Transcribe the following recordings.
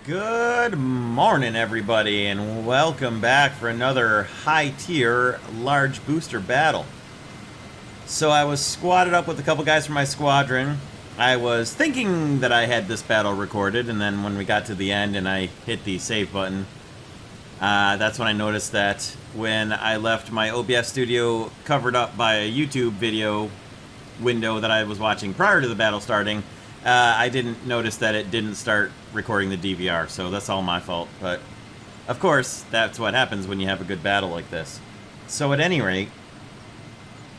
Good morning, everybody, and welcome back for another high-tier large booster battle. So I was squatted up with a couple guys from my squadron. I was thinking that I had this battle recorded, and then when we got to the end and I hit the save button, that's when I noticed that when I left my OBS Studio covered up by a YouTube video window that I was watching prior to the battle starting, I didn't notice that it didn't start recording the DVR, so that's all my fault. But, of course, that's what happens when you have a good battle like this. So at any rate,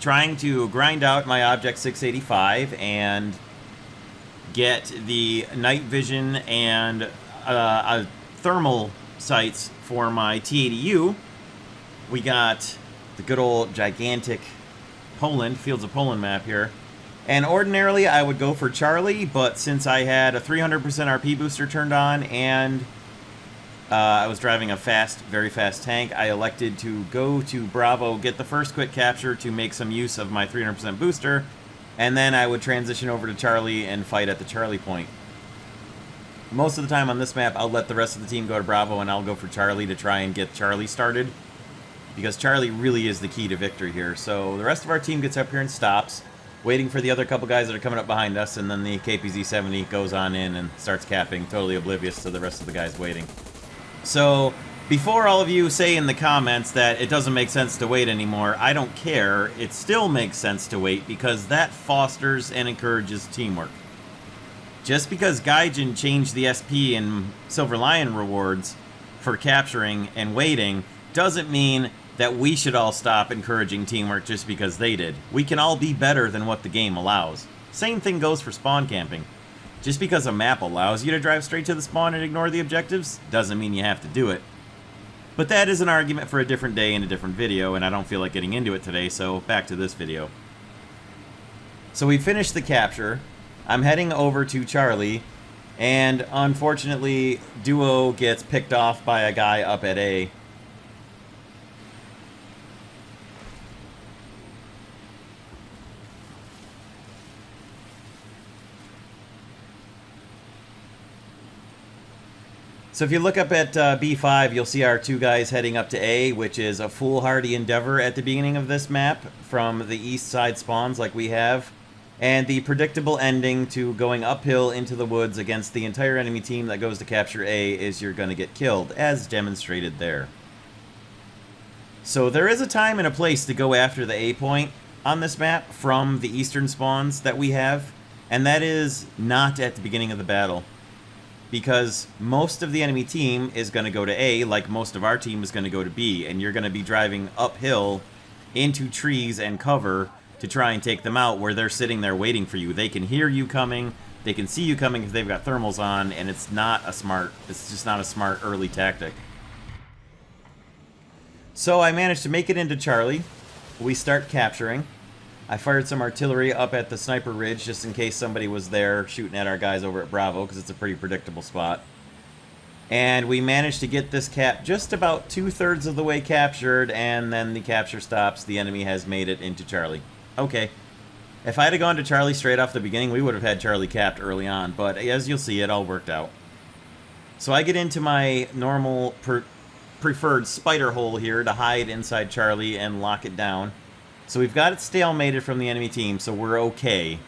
trying to grind out my Object 685 and get the night vision and thermal sights for my T-80U, we got the good old gigantic Fields of Poland map here. And ordinarily I would go for Charlie, but since I had a 300% RP booster turned on and I was driving a very fast tank, I elected to go to Bravo, get the first quick capture to make some use of my 300% booster, and then I would transition over to Charlie and fight at the Charlie point. Most of the time on this map, I'll let the rest of the team go to Bravo and I'll go for Charlie to try and get Charlie started, because Charlie really is the key to victory here. So the rest of our team gets up here and stops, waiting for the other couple guys that are coming up behind us, and then the KPZ-70 goes on in and starts capping, totally oblivious to the rest of the guys waiting. So, before all of you say in the comments that it doesn't make sense to wait anymore, I don't care. It still makes sense to wait, because that fosters and encourages teamwork. Just because Gaijin changed the SP and Silver Lion rewards for capturing and waiting doesn't mean that we should all stop encouraging teamwork just because they did. We can all be better than what the game allows. Same thing goes for spawn camping. Just because a map allows you to drive straight to the spawn and ignore the objectives, doesn't mean you have to do it. But that is an argument for a different day and a different video, and I don't feel like getting into it today, so back to this video. So we finished the capture. I'm heading over to Charlie, and unfortunately, Duo gets picked off by a guy up at A. So if you look up at B5, you'll see our two guys heading up to A, which is a foolhardy endeavor at the beginning of this map from the east side spawns like we have, and the predictable ending to going uphill into the woods against the entire enemy team that goes to capture A is you're going to get killed, as demonstrated there. So there is a time and a place to go after the A point on this map from the eastern spawns that we have, and that is not at the beginning of the battle. Because most of the enemy team is going to go to A, like most of our team is going to go to B, and you're going to be driving uphill into trees and cover to try and take them out, where they're sitting there waiting for you. They can hear you coming, they can see you coming if they've got thermals on, and it's just not a smart early tactic. So I managed to make it into Charlie. We start capturing. I fired some artillery up at the sniper ridge just in case somebody was there shooting at our guys over at Bravo, because it's a pretty predictable spot. And we managed to get this cap just about 2/3 of the way captured, and then the capture stops. The enemy has made it into Charlie. Okay. If I had gone to Charlie straight off the beginning, we would have had Charlie capped early on, but as you'll see, it all worked out. So I get into my normal preferred spider hole here to hide inside Charlie and lock it down. So we've got it stalemated from the enemy team, so we're okay.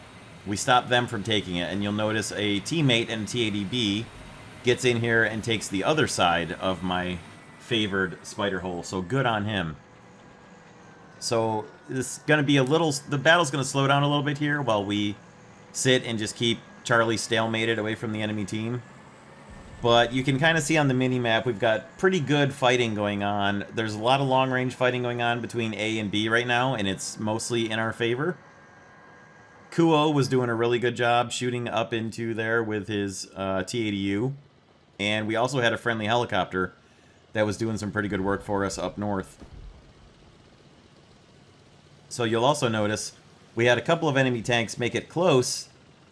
We stopped them from taking it, and you'll notice a teammate in T-80B gets in here and takes the other side of my favored spider hole, so good on him. So this is going to be the battle's going to slow down a little bit here while we sit and just keep Charlie stalemated away from the enemy team. But you can kind of see on the mini-map, we've got pretty good fighting going on. There's a lot of long-range fighting going on between A and B right now, and it's mostly in our favor. Kuo was doing a really good job shooting up into there with his T-80U. And we also had a friendly helicopter that was doing some pretty good work for us up north. So you'll also notice we had a couple of enemy tanks make it close,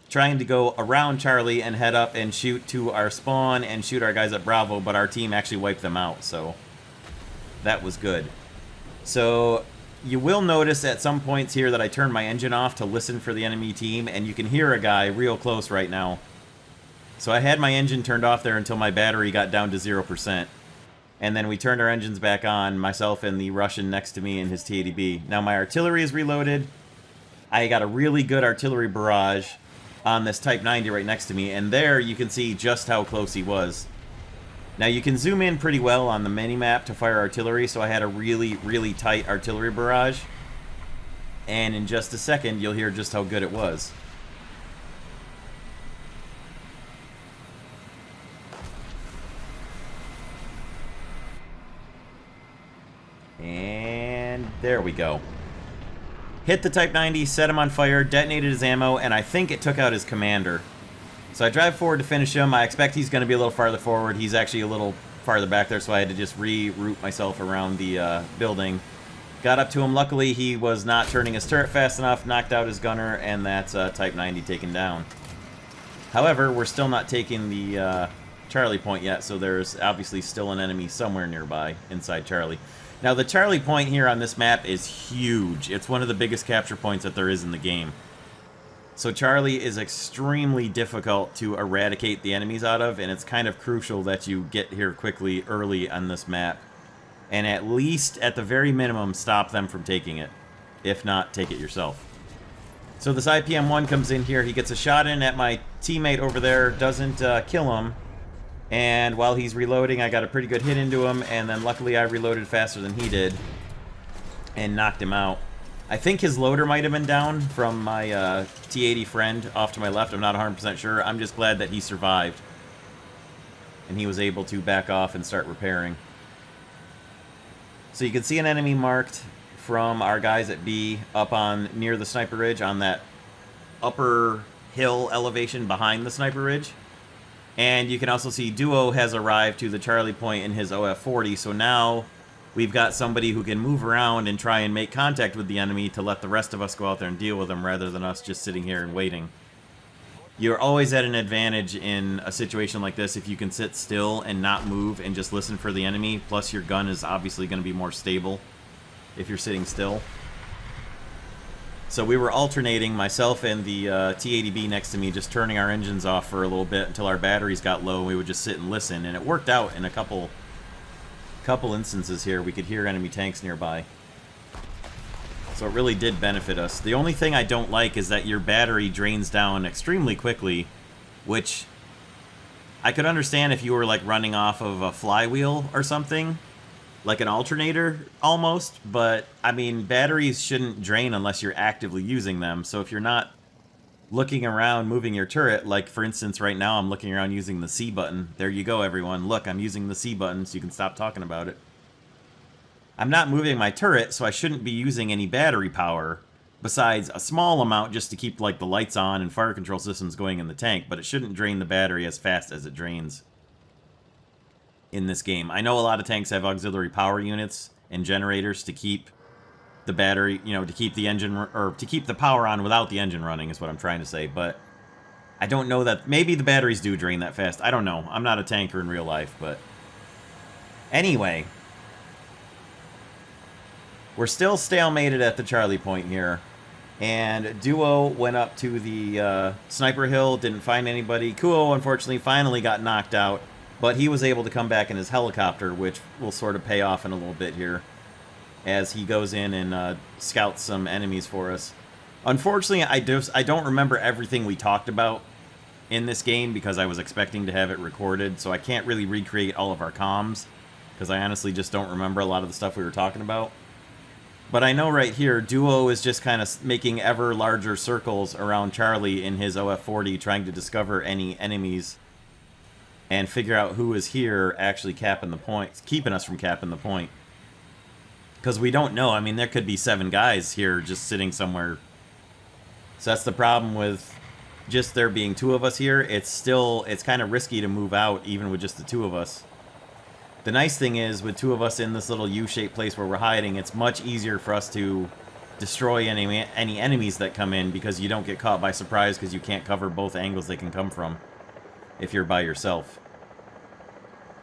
trying to go around Charlie and head up and shoot to our spawn and shoot our guys at Bravo, but our team actually wiped them out, so that was good. So you will notice at some points here that I turn my engine off to listen for the enemy team, and you can hear a guy real close right now So I had my engine turned off there until my battery got down to 0%. And then we turned our engines back on, myself and the Russian next to me in his T-80B. Now my artillery is reloaded. I got a really good artillery barrage on this Type 90 right next to me, and there you can see just how close he was. Now you can zoom in pretty well on the mini-map to fire artillery, so I had a really, really tight artillery barrage. And in just a second, you'll hear just how good it was. And there we go. Hit the Type 90, set him on fire, detonated his ammo, and I think it took out his commander. So I drive forward to finish him. I expect he's going to be a little farther forward. He's actually a little farther back there, so I had to just reroute myself around the building. Got up to him. Luckily, he was not turning his turret fast enough, knocked out his gunner, and that's Type 90 taken down. However, we're still not taking the Charlie point yet, so there's obviously still an enemy somewhere nearby inside Charlie. Now, the Charlie point here on this map is huge. It's one of the biggest capture points that there is in the game. So Charlie is extremely difficult to eradicate the enemies out of, and it's kind of crucial that you get here quickly, early on this map. And at least, at the very minimum, stop them from taking it. If not, take it yourself. So this IPM-1 comes in here. He gets a shot in at my teammate over there. Doesn't kill him. And while he's reloading, I got a pretty good hit into him. And then luckily, I reloaded faster than he did. And knocked him out. I think his loader might have been down from my T-80 friend off to my left. I'm not 100% sure. I'm just glad that he survived. And he was able to back off and start repairing. So you can see an enemy marked from our guys at B up on near the sniper ridge on that upper hill elevation behind the sniper ridge. And you can also see Duo has arrived to the Charlie point in his OF-40, so now we've got somebody who can move around and try and make contact with the enemy to let the rest of us go out there and deal with them rather than us just sitting here and waiting. You're always at an advantage in a situation like this if you can sit still and not move and just listen for the enemy, plus your gun is obviously going to be more stable if you're sitting still. So we were alternating, myself and the T-80B next to me, just turning our engines off for a little bit until our batteries got low, and we would just sit and listen, and it worked out in a couple instances here. We could hear enemy tanks nearby. So it really did benefit us. The only thing I don't like is that your battery drains down extremely quickly, which I could understand if you were like running off of a flywheel or something, like an alternator almost, but I mean, batteries shouldn't drain unless you're actively using them. So if you're not looking around moving your turret, like for instance right now I'm looking around using the C button. There you go, everyone. Look, I'm using the C button so you can stop talking about it. I'm not moving my turret, so I shouldn't be using any battery power besides a small amount just to keep like the lights on and fire control systems going in the tank, but it shouldn't drain the battery as fast as it drains in this game. I know a lot of tanks have auxiliary power units and generators to keep the battery, you know, to keep the engine, or to keep the power on without the engine running is what I'm trying to say, but I don't know that, maybe the batteries do drain that fast. I don't know. I'm not a tanker in real life, but anyway, we're still stalemated at the Charlie point here, and Duo went up to the sniper hill, didn't find anybody. Kuo, unfortunately, finally got knocked out, but he was able to come back in his helicopter, which will sort of pay off in a little bit here as he goes in and scouts some enemies for us. Unfortunately, I don't remember everything we talked about in this game because I was expecting to have it recorded, so I can't really recreate all of our comms because I honestly just don't remember a lot of the stuff we were talking about. But I know right here, Duo is just kind of making ever larger circles around Charlie in his OF-40, trying to discover any enemies and figure out who is here actually capping the point, keeping us from capping the point. Because we don't know. I mean, there could be 7 guys here just sitting somewhere. So that's the problem with just there being 2 of us here. It's kind of risky to move out even with just the 2 of us. The nice thing is, with 2 of us in this little U-shaped place where we're hiding, it's much easier for us to destroy any enemies that come in because you don't get caught by surprise because you can't cover both angles they can come from if you're by yourself.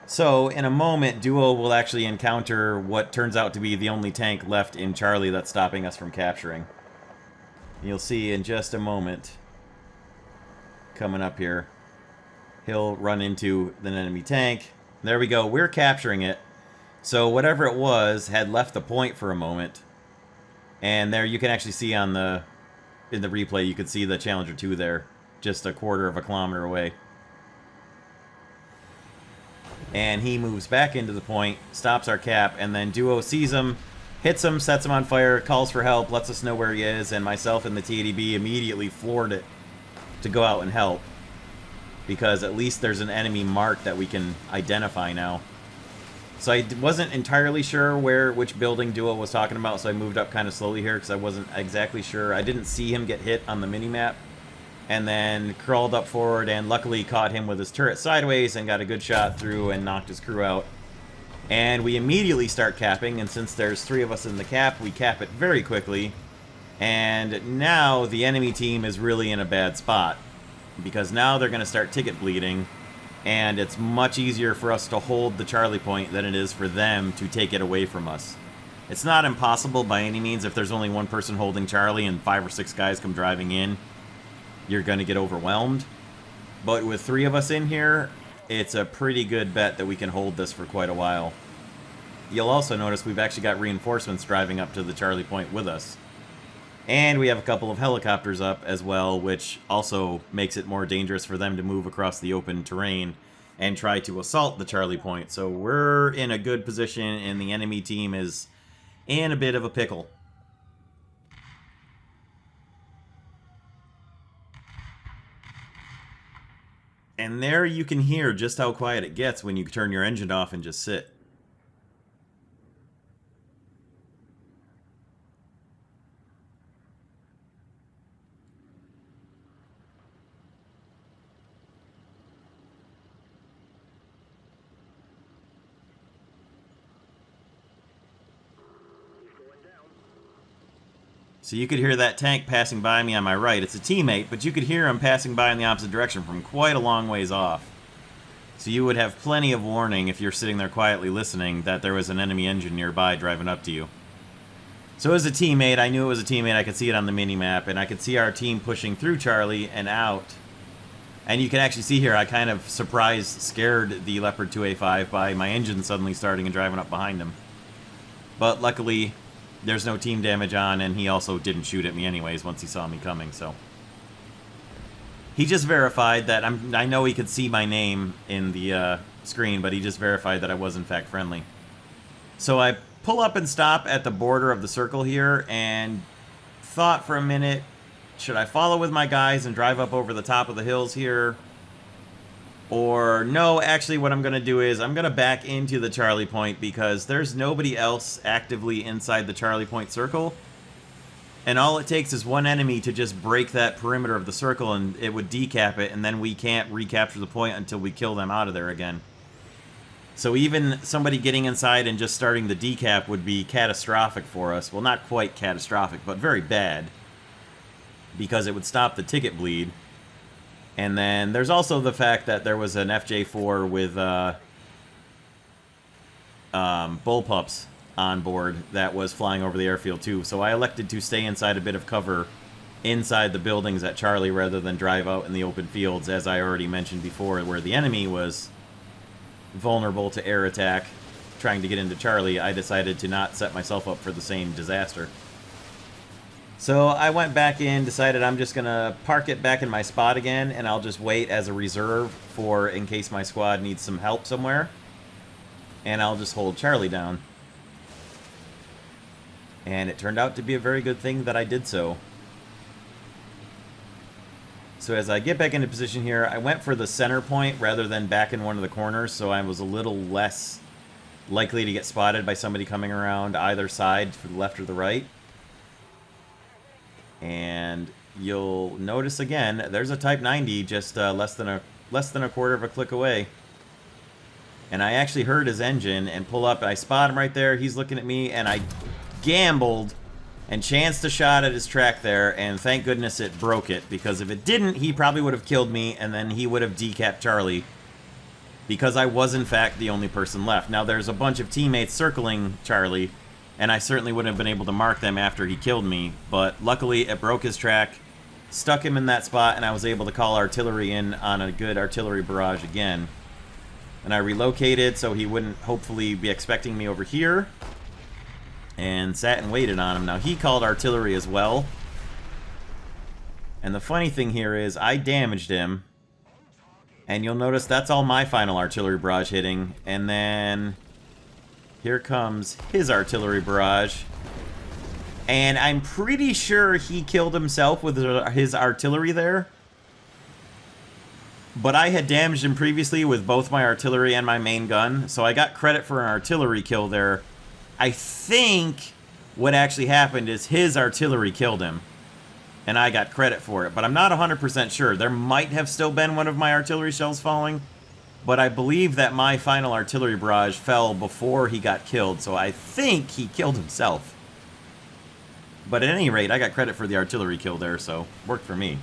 So, in a moment, Duo will actually encounter what turns out to be the only tank left in Charlie that's stopping us from capturing. You'll see in just a moment, coming up here. he'll run into an enemy tank. There we go. We're capturing it. So whatever it was had left the point for a moment. And there you can actually see in the replay, you could see the Challenger 2 there, just a quarter of a kilometer away. And he moves back into the point, stops our cap, and then Duo sees him, hits him, sets him on fire, calls for help, lets us know where he is, and myself and the T-80B immediately floored it to go out and help. Because at least there's an enemy mark that we can identify now. So I wasn't entirely sure which building Duo was talking about, so I moved up kind of slowly here because I wasn't exactly sure. I didn't see him get hit on the minimap. And then crawled up forward and luckily caught him with his turret sideways and got a good shot through and knocked his crew out. And we immediately start capping, and since there's 3 of us in the cap, we cap it very quickly. And now the enemy team is really in a bad spot, because now they're going to start ticket bleeding, and it's much easier for us to hold the Charlie point than it is for them to take it away from us. It's not impossible by any means. If there's only one person holding Charlie and 5 or 6 guys come driving in, you're going to get overwhelmed. But with 3 of us in here, it's a pretty good bet that we can hold this for quite a while. You'll also notice we've actually got reinforcements driving up to the Charlie point with us. And we have a couple of helicopters up as well, which also makes it more dangerous for them to move across the open terrain and try to assault the Charlie point. So we're in a good position, and the enemy team is in a bit of a pickle. And there you can hear just how quiet it gets when you turn your engine off and just sit. So you could hear that tank passing by me on my right. It's a teammate, but you could hear him passing by in the opposite direction from quite a long ways off. So you would have plenty of warning if you're sitting there quietly listening that there was an enemy engine nearby driving up to you. So as a teammate, I knew it was a teammate. I could see it on the mini-map, and I could see our team pushing through Charlie and out. And you can actually see here, I kind of scared the Leopard 2A5 by my engine suddenly starting and driving up behind him. But luckily, there's no team damage on, and he also didn't shoot at me anyways once he saw me coming, so. He just verified that I know he could see my name in the screen, but he just verified that I was in fact friendly. So I pull up and stop at the border of the circle here, and thought for a minute, should I follow with my guys and drive up over the top of the hills here? Or no, actually what I'm going to do is I'm going to back into the Charlie point because there's nobody else actively inside the Charlie point circle. And all it takes is one enemy to just break that perimeter of the circle and it would decap it, and then we can't recapture the point until we kill them out of there again. So even somebody getting inside and just starting the decap would be catastrophic for us. Well, not quite catastrophic, but very bad. Because it would stop the ticket bleed. And then there's also the fact that there was an FJ4 with bullpups on board that was flying over the airfield too. So I elected to stay inside a bit of cover inside the buildings at Charlie rather than drive out in the open fields, as I already mentioned before, where the enemy was vulnerable to air attack trying to get into Charlie. I decided to not set myself up for the same disaster. So I went back in, decided I'm just going to park it back in my spot again, and I'll just wait as a reserve for in case my squad needs some help somewhere. And I'll just hold Charlie down. And it turned out to be a very good thing that I did so. So as I get back into position here, I went for the center point rather than back in one of the corners, so I was a little less likely to get spotted by somebody coming around either side, to the left or the right. And you'll notice again, there's a Type 90 just less than a quarter of a click away. And I actually heard his engine and pull up. I spot him right there. He's looking at me, and I gambled and chanced a shot at his track there. And thank goodness it broke it, because if it didn't, he probably would have killed me, and then he would have decapped Charlie. Because I was in fact the only person left. Now there's a bunch of teammates circling Charlie, and I certainly wouldn't have been able to mark them after he killed me, but luckily it broke his track, stuck him in that spot, and I was able to call artillery in on a good artillery barrage again. And I relocated so he wouldn't hopefully be expecting me over here, and sat and waited on him. Now he called artillery as well, and the funny thing here is I damaged him, and you'll notice that's all my final artillery barrage hitting, and then here comes his artillery barrage, and I'm pretty sure he killed himself with his artillery there. But I had damaged him previously with both my artillery and my main gun, so I got credit for an artillery kill there. I think what actually happened is his artillery killed him, and I got credit for it. But I'm not 100% sure. There might have still been one of my artillery shells falling, but I believe that my final artillery barrage fell before he got killed, so I think he killed himself. But at any rate, I got credit for the artillery kill there, so worked for me.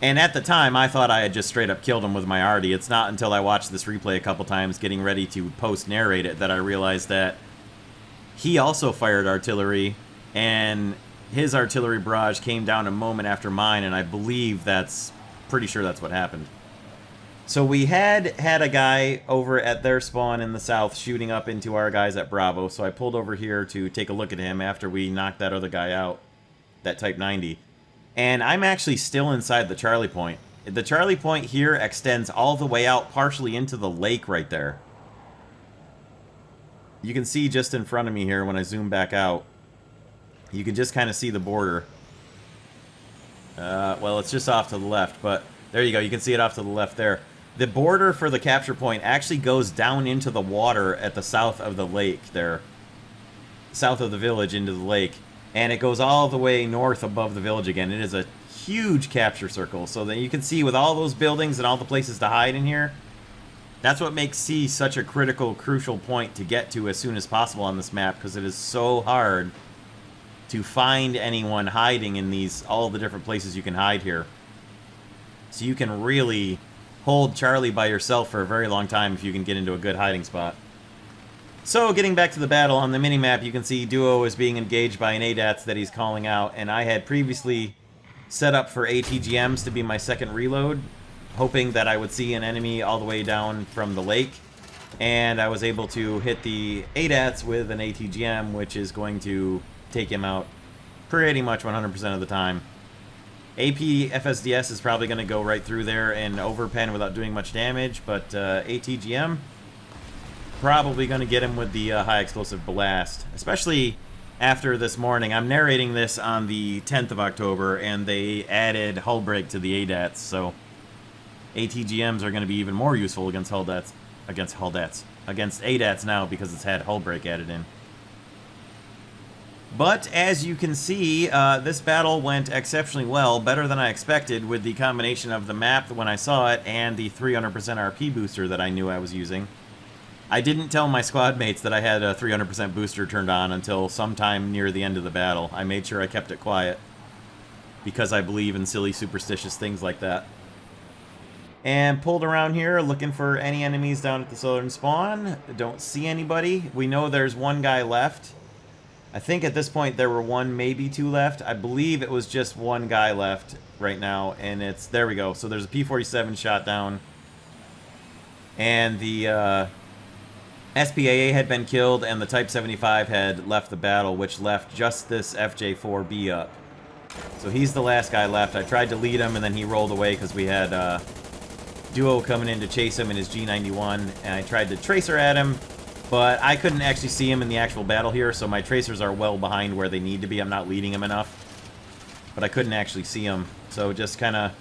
And at the time, I thought I had just straight up killed him with my arty. It's not until I watched this replay a couple times, getting ready to post-narrate it, that I realized that he also fired artillery, and his artillery barrage came down a moment after mine, and I believe pretty sure that's what happened. So we had a guy over at their spawn in the south shooting up into our guys at Bravo, so I pulled over here to take a look at him after we knocked that other guy out, that Type 90. And I'm actually still inside the Charlie point. The Charlie point here extends all the way out partially into the lake right there. You can see just in front of me here when I zoom back out. You can just kind of see the border. Well, it's just off to the left, but there you go. You can see it off to the left there. The border for the capture point actually goes down into the water at the south of the lake there. South of the village into the lake. And it goes all the way north above the village again. It is a huge capture circle. So that you can see with all those buildings and all the places to hide in here, that's what makes C such a crucial point to get to as soon as possible on this map, because it is so hard to find anyone hiding in all the different places you can hide here. So you can really hold Charlie by yourself for a very long time if you can get into a good hiding spot. So, getting back to the battle, on the minimap, you can see Duo is being engaged by an ADATS that he's calling out, and I had previously set up for ATGMs to be my second reload, hoping that I would see an enemy all the way down from the lake, and I was able to hit the ADATS with an ATGM, which is going to take him out pretty much 100% of the time. AP FSDS is probably going to go right through there and overpen without doing much damage, but ATGM... probably going to get him with the high explosive blast, especially after this morning. I'm narrating this on the 10th of October, and they added hull break to the ADATs, so ATGMs are going to be even more useful against against ADATs now, because it's had hull break added in. But as you can see, this battle went exceptionally well, better than I expected, with the combination of the map when I saw it and the 300% RP booster that I knew I was using. I didn't tell my squad mates that I had a 300% booster turned on until sometime near the end of the battle. I made sure I kept it quiet, because I believe in silly superstitious things like that. And pulled around here looking for any enemies down at the southern spawn. Don't see anybody. We know there's one guy left. I think at this point there were one, maybe two left. I believe it was just one guy left right now, and it's... there we go. So there's a P-47 shot down. And the SPAA had been killed, and the Type 75 had left the battle, which left just this FJ-4B up. So he's the last guy left. I tried to lead him, and then he rolled away because we had Duo coming in to chase him in his G91, and I tried to tracer at him, but I couldn't actually see him in the actual battle here, so my tracers are well behind where they need to be. I'm not leading him enough, but I couldn't actually see him, so just kind of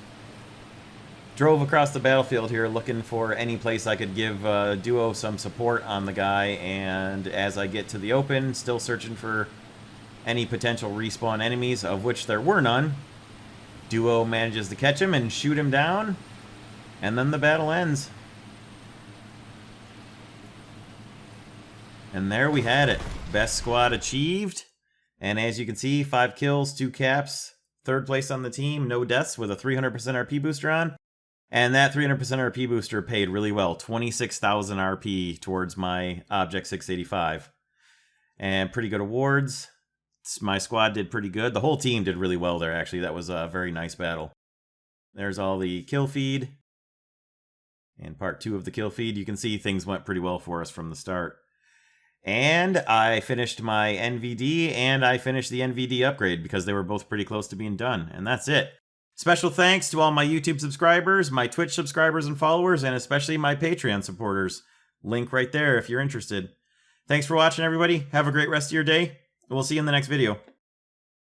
drove across the battlefield here looking for any place I could give Duo some support on the guy, and as I get to the open, still searching for any potential respawn enemies, of which there were none. Duo manages to catch him and shoot him down, and then the battle ends. And there we had it. Best squad achieved, and as you can see, 5 kills, 2 caps, 3rd place on the team, no deaths, with a 300% RP booster on. And that 300% RP booster paid really well. 26,000 RP towards my Object 685. And pretty good awards. my squad did pretty good. The whole team did really well there, actually. That was a very nice battle. There's all the kill feed. And part 2 of the kill feed. You can see things went pretty well for us from the start. And I finished my NVD, and I finished the NVD upgrade because they were both pretty close to being done. And that's it. Special thanks to all my YouTube subscribers, my Twitch subscribers and followers, and especially my Patreon supporters. Link right there if you're interested. Thanks for watching, everybody. Have a great rest of your day. We'll see you in the next video.